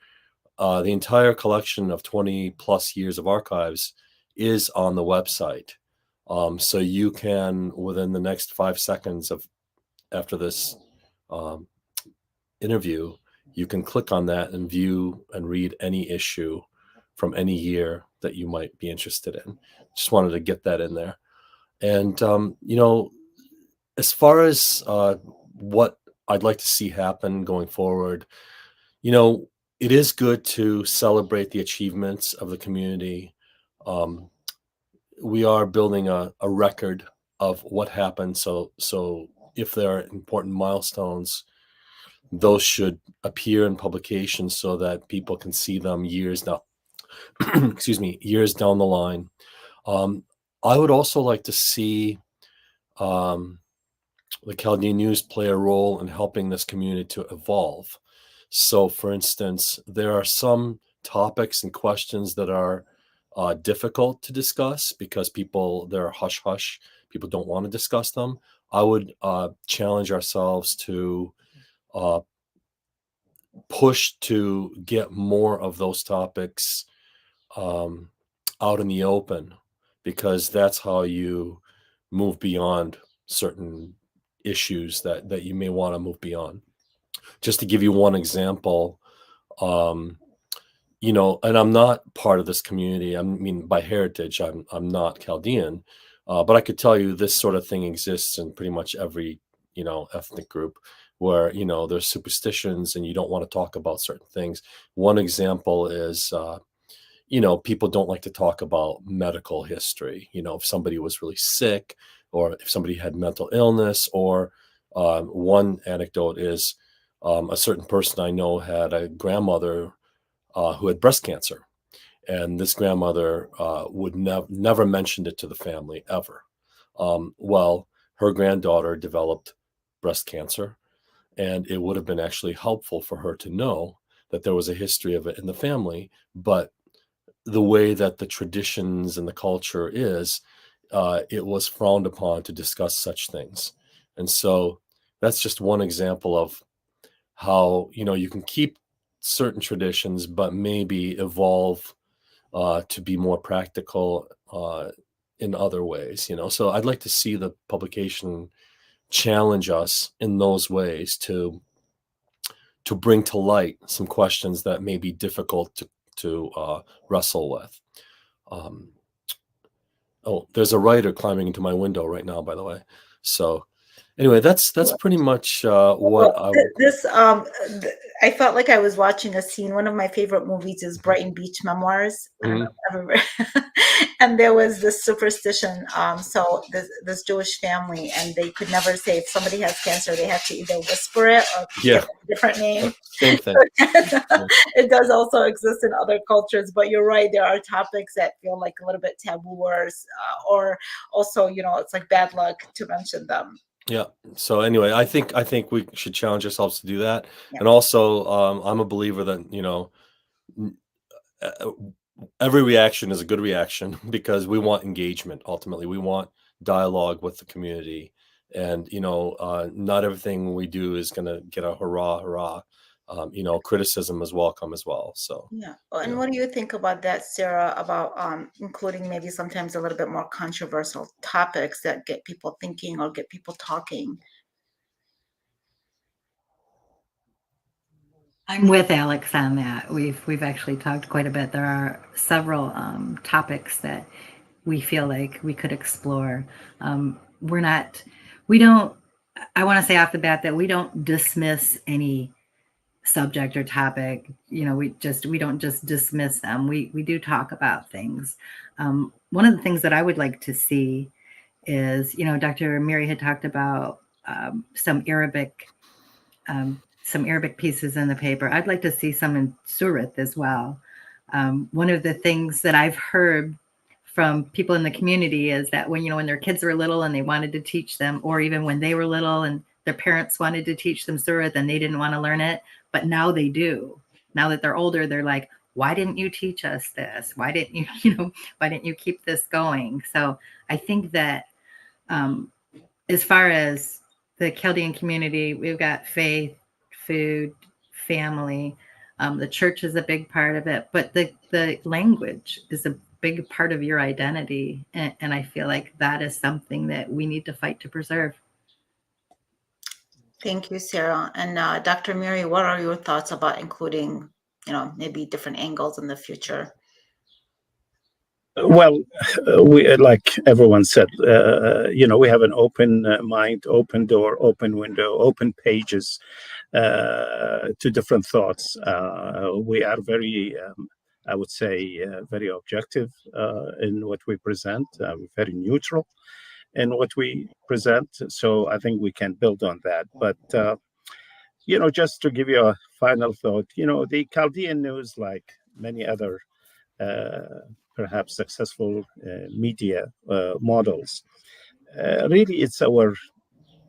C: the entire collection of 20 plus years of archives is on the website. So you can, within the next 5 seconds after this interview, you can click on that and view and read any issue from any year that you might be interested in. Just wanted to get that in there. And, as far as what I'd like to see happen going forward, it is good to celebrate the achievements of the community. We are building a record of what happened. So if there are important milestones, those should appear in publications so that people can see them years down, years down the line. I would also like to see the Chaldean News play a role in helping this community to evolve. So, for instance, there are some topics and questions that are difficult to discuss because they're hush-hush. People don't want to discuss them. I would challenge ourselves to push to get more of those topics out in the open, because that's how you move beyond certain issues that you may want to move beyond. Just to give you one example, and I'm not part of this community. I mean, by heritage, I'm not Chaldean, but I could tell you this sort of thing exists in pretty much every, ethnic group where, there's superstitions and you don't want to talk about certain things. One example is, people don't like to talk about medical history. If somebody was really sick or if somebody had mental illness, or one anecdote is a certain person I know had a grandmother who had breast cancer. And this grandmother would never mentioned it to the family ever. Well, her granddaughter developed breast cancer, and it would have been actually helpful for her to know that there was a history of it in the family. But the way that the traditions and the culture is, it was frowned upon to discuss such things. And so that's just one example of how, you can keep certain traditions, but maybe evolve to be more practical in other ways, So I'd like to see the publication challenge us in those ways to bring to light some questions that may be difficult to wrestle with. There's a writer climbing into my window right now, by the way. So anyway, that's pretty much what I would...
A: This I felt like I was watching a scene. One of my favorite movies is Brighton Beach Memoirs. I don't know if I've ever... And there was this superstition. So this Jewish family, and they could never say if somebody has cancer, they have to either whisper it or give it a different name.
C: Same thing.
A: It does also exist in other cultures, but you're right. There are topics that feel like a little bit taboo, or also, it's like bad luck to mention them.
C: Yeah. So anyway, I think we should challenge ourselves to do that.
A: Yeah.
C: And also, I'm a believer that n- uh, every reaction is a good reaction because we want engagement. Ultimately, we want dialogue with the community, and not everything we do is going to get a hurrah, hurrah. Criticism is welcome as well. So,
A: Yeah. Well,
C: you
A: and
C: know.
A: what do you think about that, Sarah, about including maybe sometimes a little bit more controversial topics that get people thinking or get people talking?
E: I'm with Alex on that. We've actually talked quite a bit. There are several topics that we feel like we could explore. We're not, we don't. I want to say off the bat that we don't dismiss any subject or topic. We don't just dismiss them. We do talk about things. One of the things that I would like to see is, Dr. Mary had talked about some Arabic pieces in the paper. I'd like to see some in Surat as well. One of the things that I've heard from people in the community is that when their kids were little and they wanted to teach them, or even when they were little and their parents wanted to teach them Surat, then they didn't want to learn it, but now they do. Now that they're older, they're like, why didn't you teach us this? Why didn't why didn't you keep this going? So I think that um, as far as the Chaldean community, we've got faith, food, family. The church is a big part of it, but the language is a big part of your identity. And I feel like that is something that we need to fight to preserve.
A: Thank you, Sarah. And Dr. Mary, what are your thoughts about including, maybe different angles in the future?
D: Well, we like everyone said, we have an open mind, open door, open window, open pages to different thoughts. We are very, I would say, very objective in what we present. Very neutral in what we present. So I think we can build on that. But just to give you a final thought, the Chaldean news, like many other perhaps successful media models. Really, it's our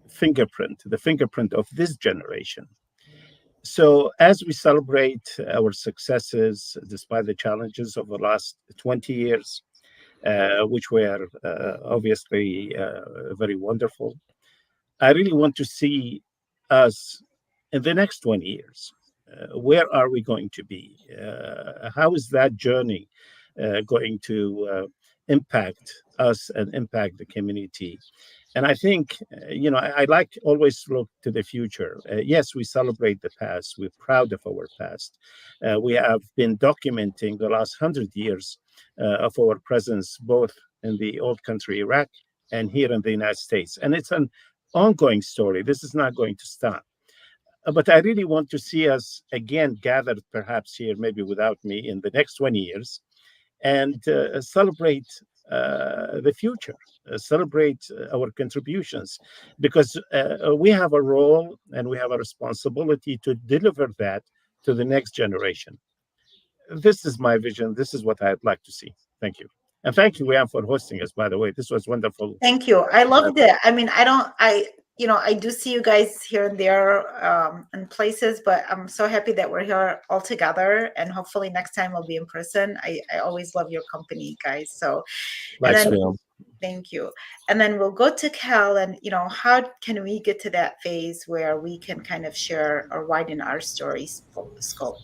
D: fingerprint, the fingerprint of this generation. So, as we celebrate our successes, despite the challenges of the last 20 years, which were obviously very wonderful, I really want to see us in the next 20 years. Where are we going to be? How is that journey going to impact us and impact the community? And I think, I like always look to the future. Yes, we celebrate the past. We're proud of our past. We have been documenting the last 100 years of our presence, both in the old country, Iraq, and here in the United States. And it's an ongoing story. This is not going to stop. But I really want to see us again gathered, perhaps here, maybe without me, in the next 20 years and celebrate the future, celebrate our contributions, because we have a role and we have a responsibility to deliver that to the next generation. This is my vision. This is what I'd like to see. Thank you. And thank you, Liam, for hosting us, by the way. This was wonderful.
A: Thank you. I loved it. I mean, I do see you guys here and there in places, but I'm so happy that we're here all together, and hopefully next time we'll be in person. I always love your company, guys. So, and
C: Thanks,
A: then
C: Liam.
A: thank you. And then we'll go to Cal, and how can we get to that phase where we can kind of share or widen our story scope?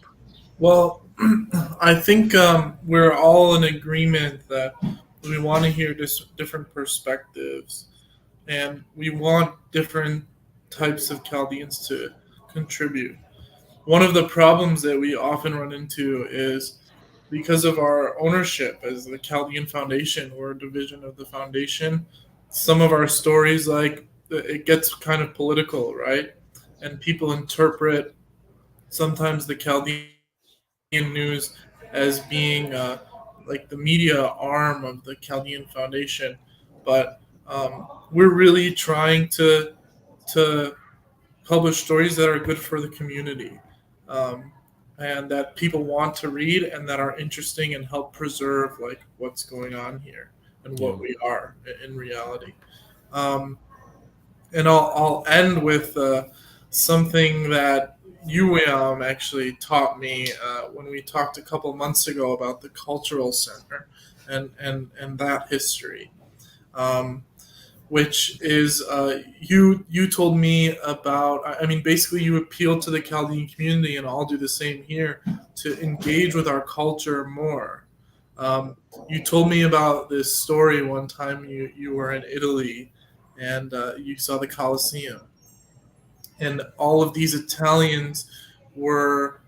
B: Well, I think we're all in agreement that we want to hear different perspectives, and we want different types of Chaldeans to contribute. One of the problems that we often run into is because of our ownership as the Chaldean Foundation or a division of the foundation, some of our stories, like, it gets kind of political, right? And people interpret sometimes the Chaldean news as being like the media arm of the Chaldean Foundation, but we're really trying to publish stories that are good for the community, um, and that people want to read and that are interesting and help preserve like what's going on here and
C: Yeah.
B: what we are in reality. Um, And I'll end with something that you actually taught me when we talked a couple months ago about the cultural center and that history. Um, which is you told me about. I mean, basically, you appeal to the Chaldean community, and I'll do the same here to engage with our culture more. Um, you told me about this story one time. You were in Italy, and you saw the Colosseum, and all of these Italians were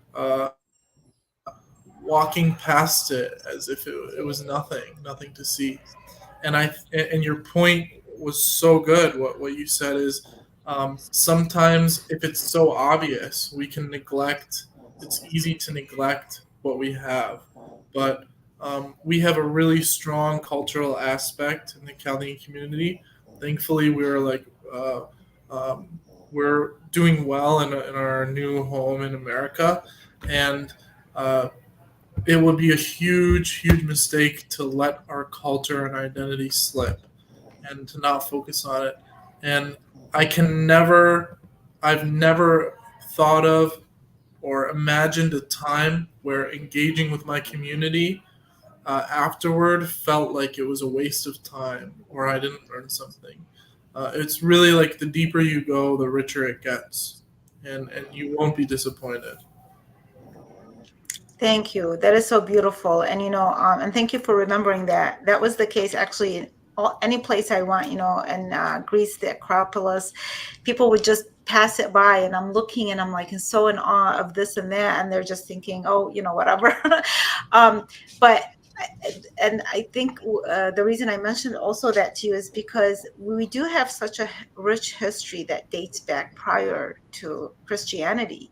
B: walking past it as if it was nothing to see. And your point was so good. What you said is sometimes if it's so obvious, we can neglect. It's easy to neglect what we have, but we have a really strong cultural aspect in the Chaldean community. Thankfully, we're doing well in our new home in America, and uh, it would be a huge mistake to let our culture and identity slip and to not focus on it. And I can never, I've never thought of or imagined a time where engaging with my community afterward felt like it was a waste of time or I didn't learn something. It's really like the deeper you go, the richer it gets, and you won't be disappointed.
A: Thank you. That is so beautiful. And, and thank you for remembering that. That was the case actually in any place I went, in Greece, the Acropolis, people would just pass it by and I'm looking and I'm like, so in awe of this and that. And they're just thinking, oh, whatever. But and I think the reason I mentioned also that to you is because we do have such a rich history that dates back prior to Christianity.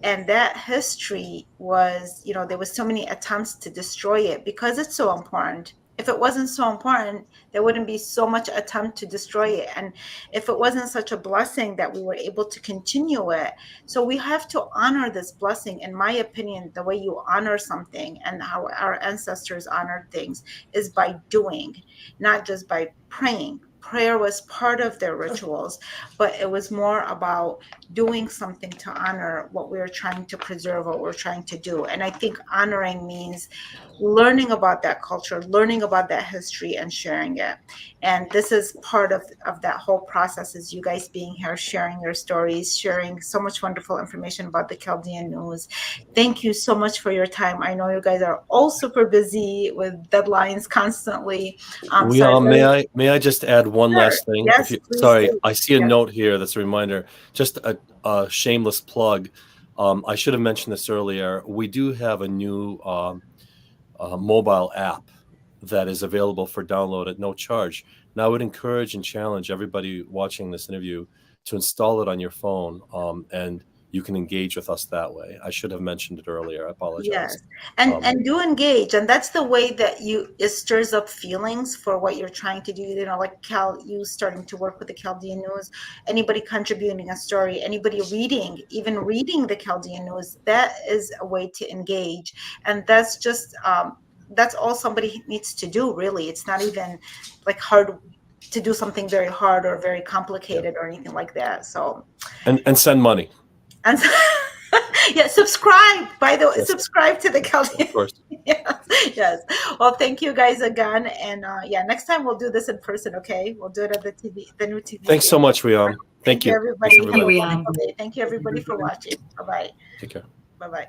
A: And that history was, there was so many attempts to destroy it because it's so important. If it wasn't so important, there wouldn't be so much attempt to destroy it. And if it wasn't such a blessing that we were able to continue it. So we have to honor this blessing. In my opinion, the way you honor something and how our ancestors honored things is by doing, not just by praying. Prayer was part of their rituals, but it was more about doing something to honor what we're trying to preserve, what we're trying to do. And I think honoring means learning about that culture, learning about that history and sharing it. And this is part of that whole process, is you guys being here, sharing your stories, sharing so much wonderful information about the Chaldean news. Thank you so much for your time. I know you guys are all super busy with deadlines constantly.
C: May I just add one last thing?
A: Yes,
C: sorry,
A: do.
C: I see a note here that's a reminder. Just a shameless plug. I should have mentioned this earlier. We do have a new mobile app that is available for download at no charge. Now, I would encourage and challenge everybody watching this interview to install it on your phone, and you can engage with us that way. I should have mentioned it earlier. I apologize.
A: Yes, and do engage, and that's the way that it stirs up feelings for what you're trying to do. Like you starting to work with the Chaldean news, anybody contributing a story, anybody even reading the Chaldean news. That is a way to engage, and that's just that's all somebody needs to do. Really, it's not even like hard to do something very hard or very complicated or anything like that. So
C: and send money.
A: And yeah, subscribe. By the way, subscribe to the Chaldean.
C: Of course.
A: Yes. Well, thank you guys again, and next time we'll do this in person. Okay, we'll do it at the new TV.
C: Thanks so much, Riam. Thank you,
A: everybody.
C: Thanks, everybody.
A: Thank you, everybody, for watching. Bye bye.
C: Take care.
A: Bye bye.